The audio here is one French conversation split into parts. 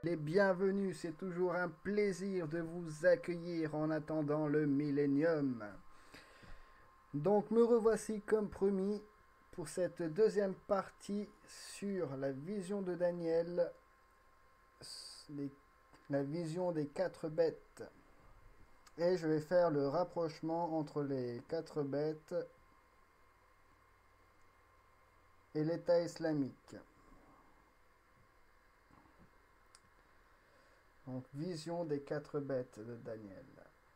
Les bienvenus, c'est toujours un plaisir de vous accueillir en attendant le millénium. Donc me revoici comme promis pour cette deuxième partie sur la vision de Daniel, la vision des quatre bêtes. Et je vais faire le rapprochement entre les quatre bêtes et l'État islamique. Donc vision des quatre bêtes de Daniel.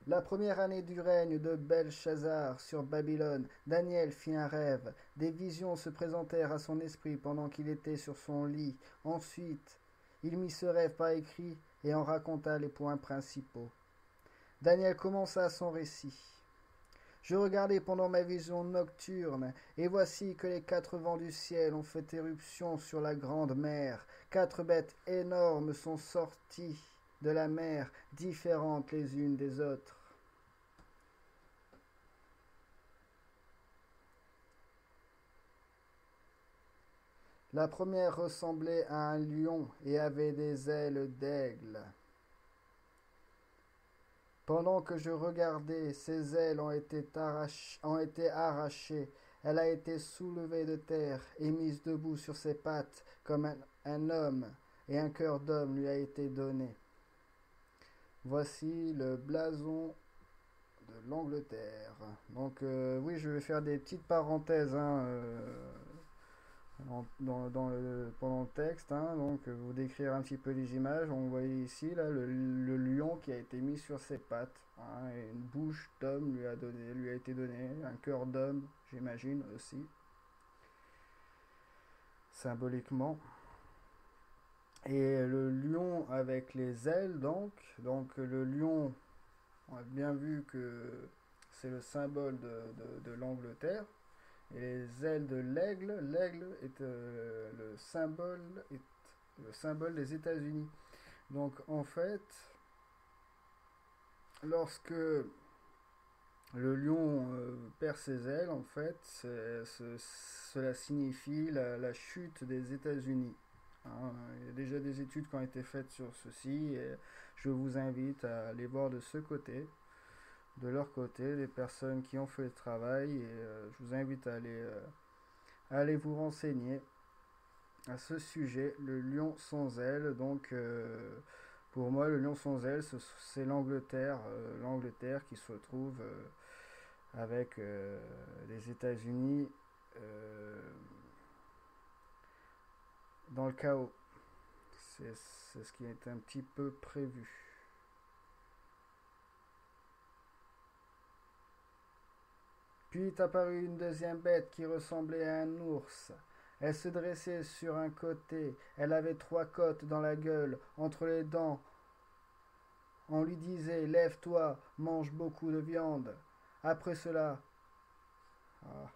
La première année du règne de Belshazzar sur Babylone, Daniel fit un rêve. Des visions se présentèrent à son esprit pendant qu'il était sur son lit. Ensuite, il mit ce rêve par écrit et en raconta les points principaux. Daniel commença son récit. Je regardais pendant ma vision nocturne, et voici que les quatre vents du ciel ont fait éruption sur la grande mer. Quatre bêtes énormes sont sorties de la mer, différentes les unes des autres. La première ressemblait à un lion et avait des ailes d'aigle. Pendant que je regardais, ses ailes ont été arrachées. Elle a été soulevée de terre et mise debout sur ses pattes comme un homme, et un cœur d'homme lui a été donné. Voici le blason de l'Angleterre. Donc oui, je vais faire des petites parenthèses pendant le texte. Donc vous décrire un petit peu les images. On voit ici là, le lion qui a été mis sur ses pattes. Et une bouche d'homme lui a été donnée. Un cœur d'homme, j'imagine aussi, symboliquement. Et le lion avec les ailes, donc le lion, on a bien vu que c'est le symbole de l'Angleterre. Et les ailes de l'aigle, l'aigle est, le symbole des États-Unis. Donc en fait, lorsque le lion perd ses ailes, en fait, cela signifie la chute des États-Unis. Il y a déjà des études qui ont été faites sur ceci et je vous invite à aller voir de leur côté, les personnes qui ont fait le travail et je vous invite à aller vous renseigner à ce sujet. Le lion sans ailes, donc pour moi, le lion sans ailes, c'est l'Angleterre qui se retrouve avec les États-Unis dans le chaos. C'est ce qui est un petit peu prévu. Puis est apparue une deuxième bête qui ressemblait à un ours. Elle se dressait sur un côté, elle avait trois côtes dans la gueule, entre les dents. On lui disait: lève-toi, mange beaucoup de viande. Après cela, ah,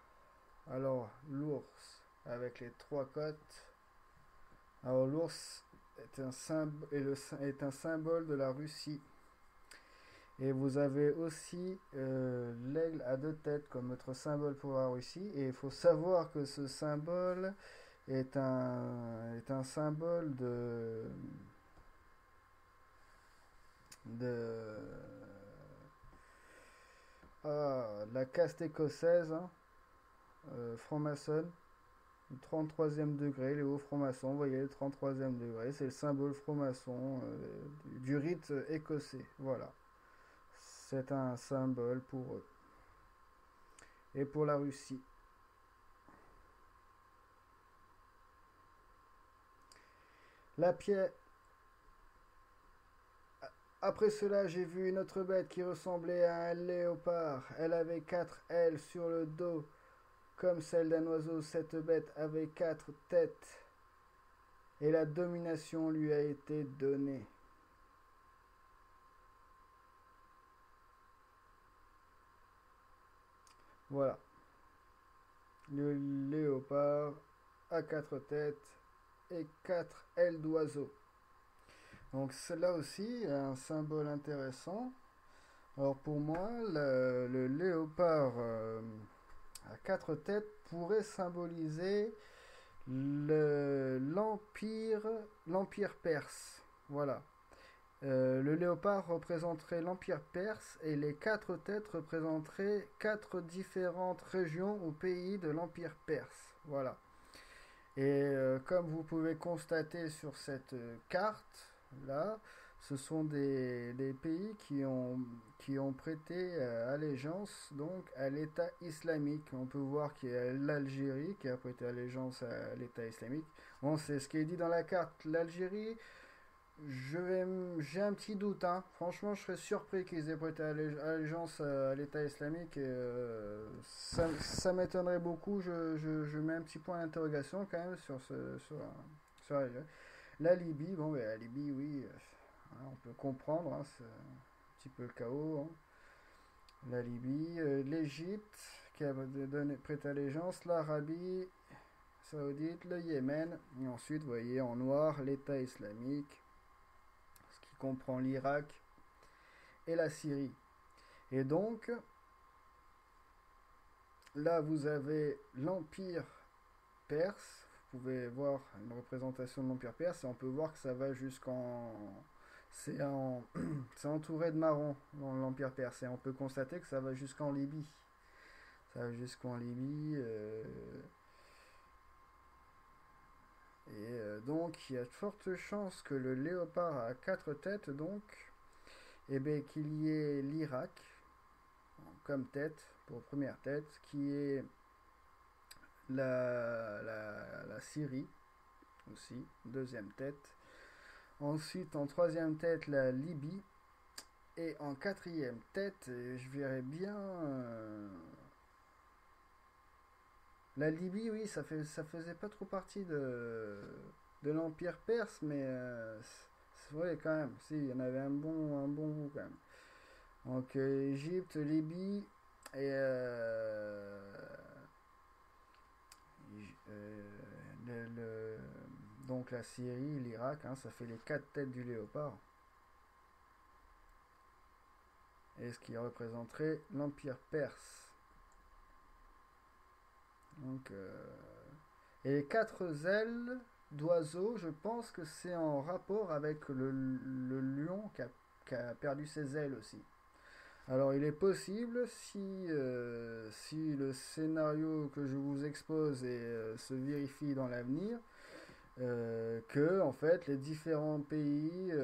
alors l'ours avec les trois côtes. Alors l'ours est un symbole de la Russie. Et vous avez aussi l'aigle à deux têtes comme notre symbole pour la Russie. Et il faut savoir que ce symbole est un symbole de la caste écossaise, franc-maçonne, le 33e degré, les hauts francs-maçons, vous voyez le 33e degré, c'est le symbole franc-maçon du rite écossais. Voilà. C'est un symbole pour eux et pour la Russie. La pierre. Après cela, j'ai vu une autre bête qui ressemblait à un léopard. Elle avait quatre ailes sur le dos, comme celle d'un oiseau. Cette bête avait quatre têtes, et la domination lui a été donnée. Voilà. Le léopard a quatre têtes et quatre ailes d'oiseau. Donc cela aussi un symbole intéressant. Alors pour moi, le léopard à quatre têtes pourrait symboliser l'empire perse. Voilà. Le léopard représenterait l'Empire perse et les quatre têtes représenteraient quatre différentes régions ou pays de l'Empire perse. Voilà. Et comme vous pouvez constater sur cette carte, là, ce sont des pays qui ont prêté allégeance donc à l'État islamique. On peut voir qu'il y a l'Algérie qui a prêté allégeance à l'État islamique. Bon, c'est ce qui est dit dans la carte. L'Algérie, j'ai un petit doute, hein. Franchement, je serais surpris qu'ils aient prêté allégeance à l'État islamique. Et, ça m'étonnerait beaucoup. Je mets un petit point d'interrogation quand même sur la Libye. Bon, ben, la Libye, oui, hein, on peut comprendre. Hein, c'est un petit peu le chaos. Hein. La Libye, l'Égypte qui a prêté allégeance, l'Arabie Saoudite, le Yémen. Et ensuite, vous voyez en noir l'État islamique, ce qui comprend l'Irak et la Syrie. Et donc, là, vous avez l'Empire perse. Vous pouvez voir une représentation de l'Empire perse et on peut voir que ça va jusqu'en... C'est entouré de marron dans l'Empire perse et on peut constater que ça va jusqu'en Libye. Ça va jusqu'en Libye. Donc, il y a de fortes chances que le léopard à quatre têtes, donc, et bien qu'il y ait l'Irak comme tête, pour première tête, qui est la Syrie aussi, deuxième tête. Ensuite, en troisième tête, la Libye. Et en quatrième tête, je verrais bien... la Libye, oui, ça faisait pas trop partie de l'Empire perse, mais c'est vrai quand même. Si, il y en avait un bon bout quand même. Donc, Égypte, Libye et donc la Syrie, l'Irak, hein, ça fait les quatre têtes du léopard. Et ce qui représenterait l'Empire perse. Donc, et les quatre ailes d'oiseau, je pense que c'est en rapport avec le lion qui a perdu ses ailes aussi. Alors il est possible, si le scénario que je vous expose se vérifie dans l'avenir, que en fait les différents pays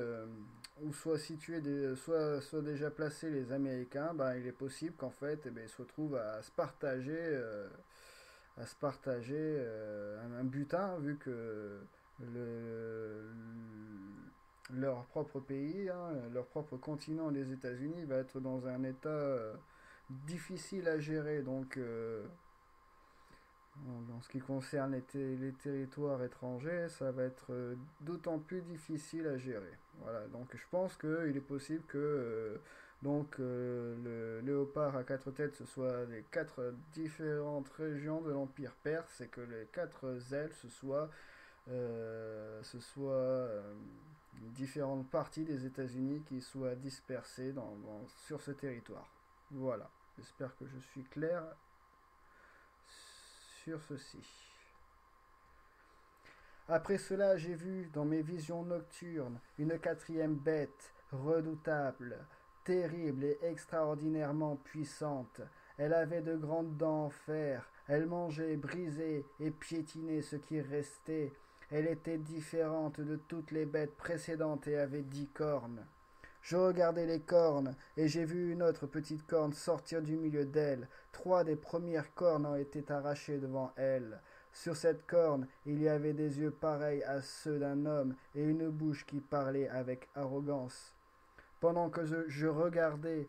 où soient situés soit déjà placés les Américains, ben, il est possible qu'en fait eh ben, ils se retrouvent à se partager un butin vu que le, leur propre pays, hein, leur propre continent, les États-Unis, va être dans un état difficile à gérer. Donc, en ce qui concerne les territoires étrangers, ça va être d'autant plus difficile à gérer. Voilà, donc je pense qu'il est possible que le léopard à quatre têtes, ce soit les quatre différentes régions de l'Empire perse et que les quatre ailes, ce soit différentes parties des États-Unis qui soient dispersées sur ce territoire. Voilà, j'espère que je suis clair sur ceci. Après cela, j'ai vu dans mes visions nocturnes une quatrième bête redoutable, terrible et extraordinairement puissante. Elle avait de grandes dents en fer, elle mangeait, brisait et piétinait ce qui restait. Elle était différente de toutes les bêtes précédentes et avait 10 cornes. Je regardai les cornes, et j'ai vu une autre petite corne sortir du milieu d'elle. 3 des premières cornes ont été arrachées devant elle. Sur cette corne, il y avait des yeux pareils à ceux d'un homme et une bouche qui parlait avec arrogance. Pendant que je regardais,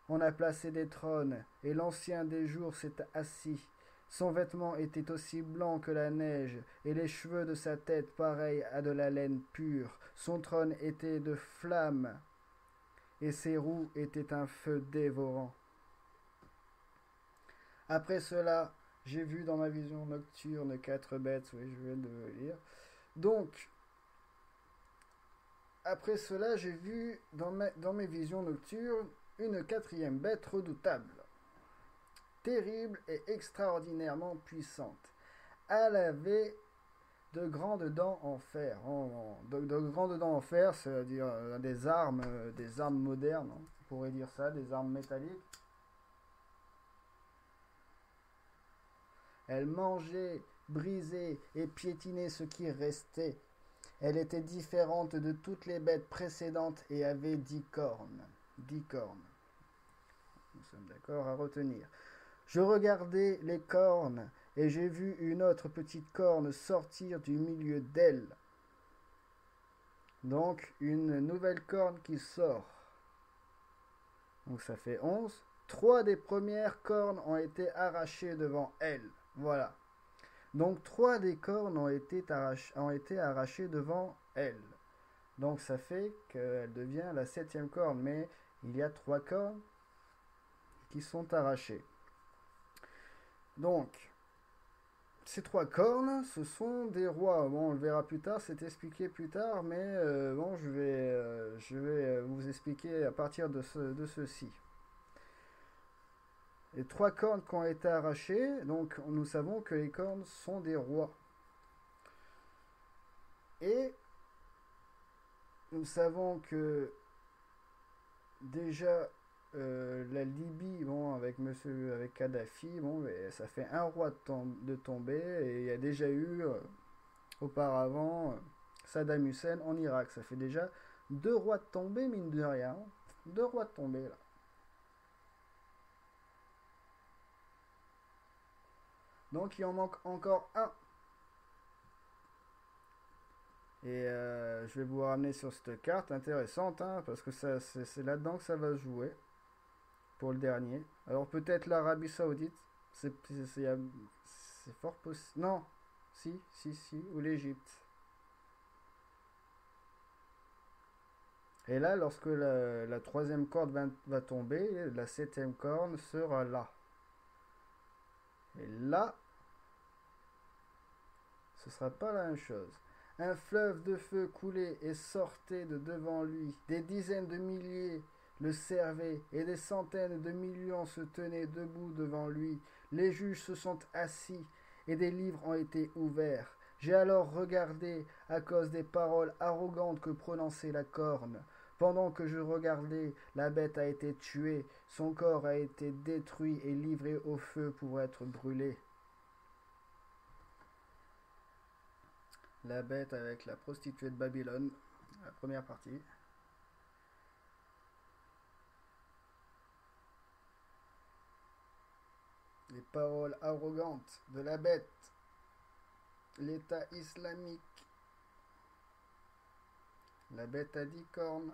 on a placé des trônes, et l'ancien des jours s'est assis. Son vêtement était aussi blanc que la neige, et les cheveux de sa tête pareils à de la laine pure. Son trône était de flammes, et ses roues étaient un feu dévorant. Après cela, j'ai vu dans ma vision nocturne 4 bêtes, oui, je viens de le lire. Donc, après cela, j'ai vu dans mes visions nocturnes une quatrième bête redoutable, terrible et extraordinairement puissante. Elle avait de grandes dents en fer. De grandes dents en fer, c'est-à-dire des armes modernes, hein, on pourrait dire ça, des armes métalliques. Elle mangeait, brisait et piétinait ce qui restait. Elle était différente de toutes les bêtes précédentes et avait 10 cornes. 10 cornes. Nous sommes d'accord à retenir. Je regardais les cornes et j'ai vu une autre petite corne sortir du milieu d'elle. Donc une nouvelle corne qui sort. Donc ça fait 11. 3 des premières cornes ont été arrachées devant elle. Voilà. Donc 3 des cornes ont été arrachées devant elle. Donc ça fait qu'elle devient la 7e corne. Mais il y a 3 cornes qui sont arrachées. Donc, ces 3 cornes, ce sont des rois. Bon, on le verra plus tard, c'est expliqué plus tard, mais bon, je vais vous expliquer à partir de ceci. Les 3 cornes qui ont été arrachées, donc nous savons que les cornes sont des rois. Et nous savons que déjà la Libye, bon, avec Kadhafi, bon, ça fait un roi de tomber, et il y a déjà eu auparavant Saddam Hussein en Irak. Ça fait déjà 2 rois de tomber, mine de rien. 2 rois de tomber là. Donc il en manque encore un. Et je vais vous ramener sur cette carte intéressante, hein, parce que c'est là-dedans que ça va se jouer. Pour le dernier. Alors peut-être l'Arabie Saoudite. C'est fort possible. Non. Si. Ou l'Égypte. Et là, lorsque la 3e corde va tomber, la 7e corne sera là. Et là, ce sera pas la même chose. Un fleuve de feu coulait et sortait de devant lui. Des dizaines de milliers le servaient et des centaines de millions se tenaient debout devant lui. Les juges se sont assis et des livres ont été ouverts. J'ai alors regardé à cause des paroles arrogantes que prononçait la corne. Pendant que je regardais, la bête a été tuée, son corps a été détruit et livré au feu pour être brûlé. La bête avec la prostituée de Babylone, la première partie. Les paroles arrogantes de la bête, l'État islamique, la bête à 10 cornes.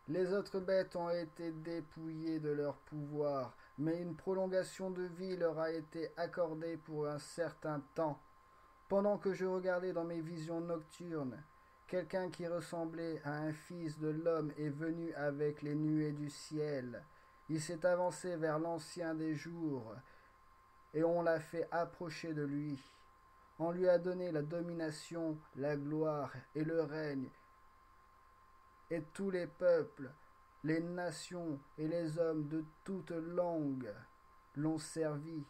Les autres bêtes ont été dépouillées de leur pouvoir, mais une prolongation de vie leur a été accordée pour un certain temps. Pendant que je regardais dans mes visions nocturnes, quelqu'un qui ressemblait à un fils de l'homme est venu avec les nuées du ciel. Il s'est avancé vers l'ancien des jours, et on l'a fait approcher de lui. On lui a donné la domination, la gloire et le règne, et tous les peuples, les nations et les hommes de toutes langues l'ont servi.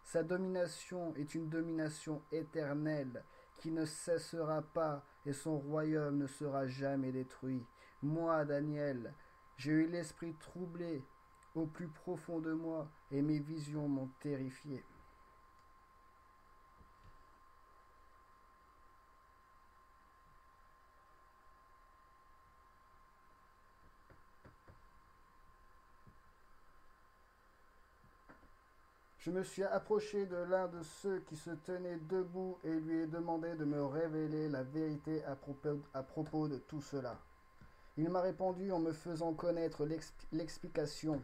Sa domination est une domination éternelle qui ne cessera pas et son royaume ne sera jamais détruit. Moi, Daniel, j'ai eu l'esprit troublé au plus profond de moi et mes visions m'ont terrifié. Je me suis approché de l'un de ceux qui se tenaient debout et lui ai demandé de me révéler la vérité à propos de tout cela. Il m'a répondu en me faisant connaître l'explication.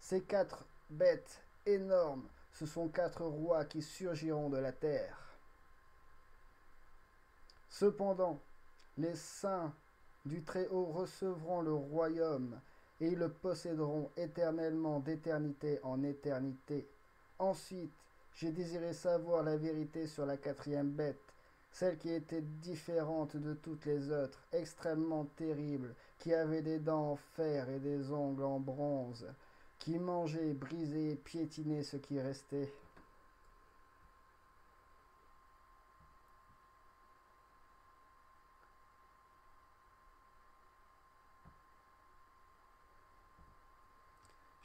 Ces 4 bêtes énormes, ce sont 4 rois qui surgiront de la terre. Cependant, les saints du Très-Haut recevront le royaume et ils le posséderont éternellement d'éternité en éternité. Ensuite, j'ai désiré savoir la vérité sur la 4e bête, celle qui était différente de toutes les autres, extrêmement terrible, qui avait des dents en fer et des ongles en bronze, qui mangeait, brisait et piétinait ce qui restait.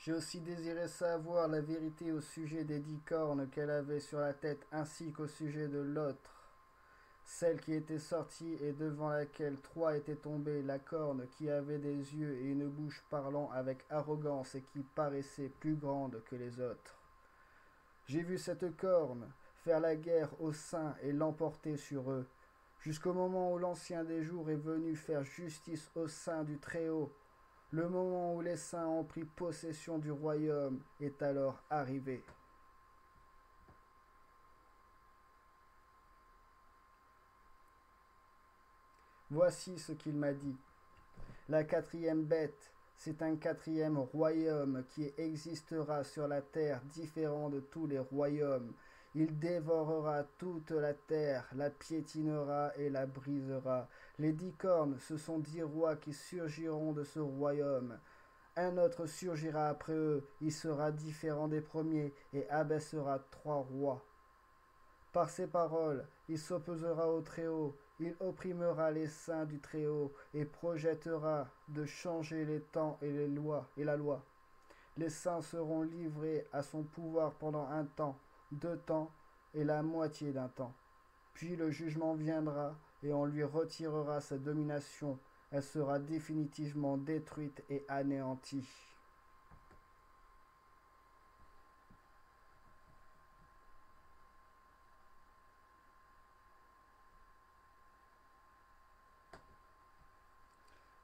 J'ai aussi désiré savoir la vérité au sujet des 10 cornes qu'elle avait sur la tête, ainsi qu'au sujet de l'autre, celle qui était sortie et devant laquelle 3 étaient tombés, la corne qui avait des yeux et une bouche parlant avec arrogance et qui paraissait plus grande que les autres. J'ai vu cette corne faire la guerre aux saints et l'emporter sur eux, jusqu'au moment où l'Ancien des jours est venu faire justice aux saints du Très-Haut. Le moment où les saints ont pris possession du royaume est alors arrivé. Voici ce qu'il m'a dit. La quatrième bête, c'est un quatrième royaume qui existera sur la terre, différent de tous les royaumes. Il dévorera toute la terre, la piétinera et la brisera. Les 10 cornes, ce sont 10 rois qui surgiront de ce royaume. Un autre surgira après eux, il sera différent des premiers et abaissera 3 rois. Par ses paroles, il s'opposera au Très-Haut, il opprimera les saints du Très-Haut et projettera de changer les temps et les lois et la loi. Les saints seront livrés à son pouvoir pendant un temps, 2 temps et la moitié d'un temps. Puis le jugement viendra et on lui retirera sa domination. Elle sera définitivement détruite et anéantie.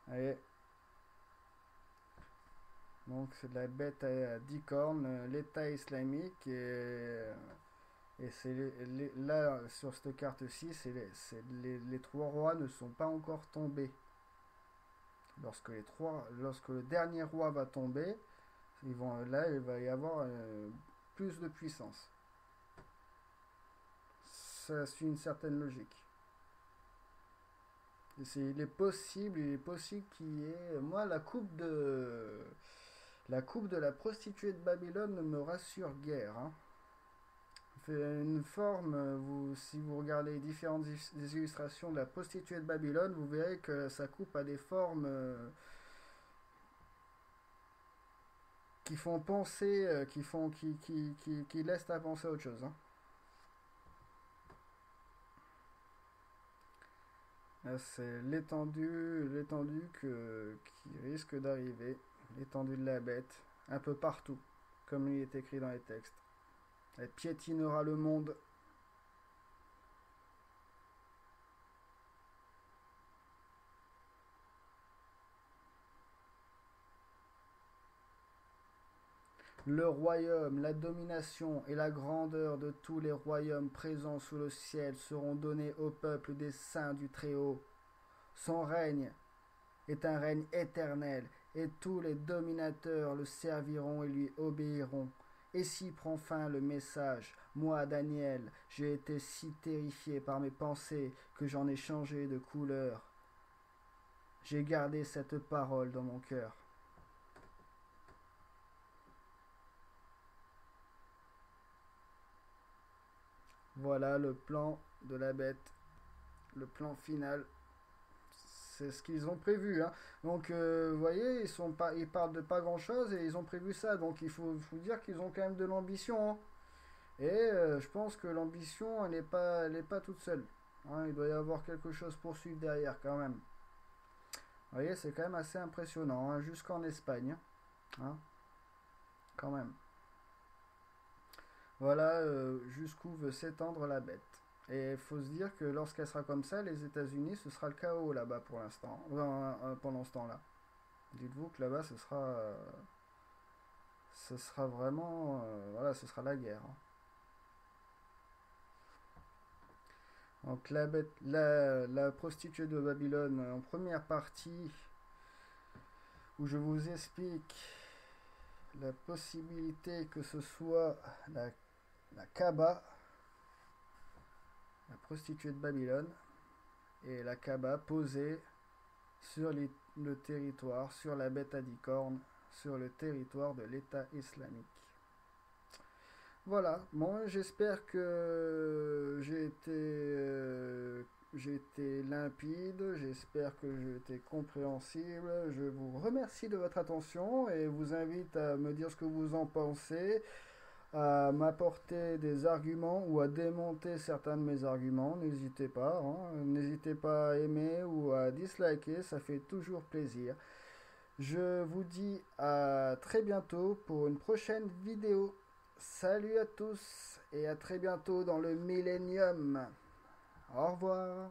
Allez. Donc c'est la bête à 10 cornes, l'État islamique, et c'est là sur cette carte-ci, les 3 rois ne sont pas encore tombés. Lorsque le dernier roi va tomber, là il va y avoir plus de puissance. Ça suit une certaine logique. Il est possible qu'il y ait, moi la coupe de la prostituée de Babylone ne me rassure guère, hein. Fait une forme, si vous regardez différentes illustrations de la prostituée de Babylone, vous verrez que sa coupe a des formes qui font penser, qui laissent à penser à autre chose, hein. Là, c'est l'étendue qui risque d'arriver, l'étendue de la bête, un peu partout, comme il est écrit dans les textes. Elle piétinera le monde. Le royaume, la domination et la grandeur de tous les royaumes présents sous le ciel seront donnés au peuple des saints du Très-Haut. Son règne est un règne éternel, et tous les dominateurs le serviront et lui obéiront. Et si prend fin le message, moi, Daniel, j'ai été si terrifié par mes pensées que j'en ai changé de couleur. J'ai gardé cette parole dans mon cœur. Voilà le plan de la bête, le plan final. C'est ce qu'ils ont prévu, hein. Donc, vous voyez, ils parlent de pas grand-chose et ils ont prévu ça. Donc, il faut dire qu'ils ont quand même de l'ambition, hein. Et je pense que l'ambition, elle n'est pas toute seule, hein. Il doit y avoir quelque chose pour suivre derrière quand même. Vous voyez, c'est quand même assez impressionnant, hein, jusqu'en Espagne, hein, quand même. Voilà jusqu'où veut s'étendre la bête. Et il faut se dire que lorsqu'elle sera comme ça, les États-Unis, ce sera le chaos là-bas pour l'instant, pendant ce temps-là. Dites-vous que là-bas, ce sera vraiment, voilà, ce sera la guerre, hein. Donc la prostituée de Babylone, en première partie, où je vous explique la possibilité que ce soit la Kaaba, la prostituée de Babylone, et la Kaaba posée sur le territoire, sur la bête à 10 cornes, sur le territoire de l'État islamique. Voilà, bon, j'espère que j'ai été j'ai été limpide, j'espère que j'ai été compréhensible. Je vous remercie de votre attention et vous invite à me dire ce que vous en pensez, à m'apporter des arguments ou à démonter certains de mes arguments. N'hésitez pas, hein. N'hésitez pas à aimer ou à disliker, ça fait toujours plaisir. Je vous dis à très bientôt pour une prochaine vidéo. Salut à tous et à très bientôt dans le Millennium. Au revoir.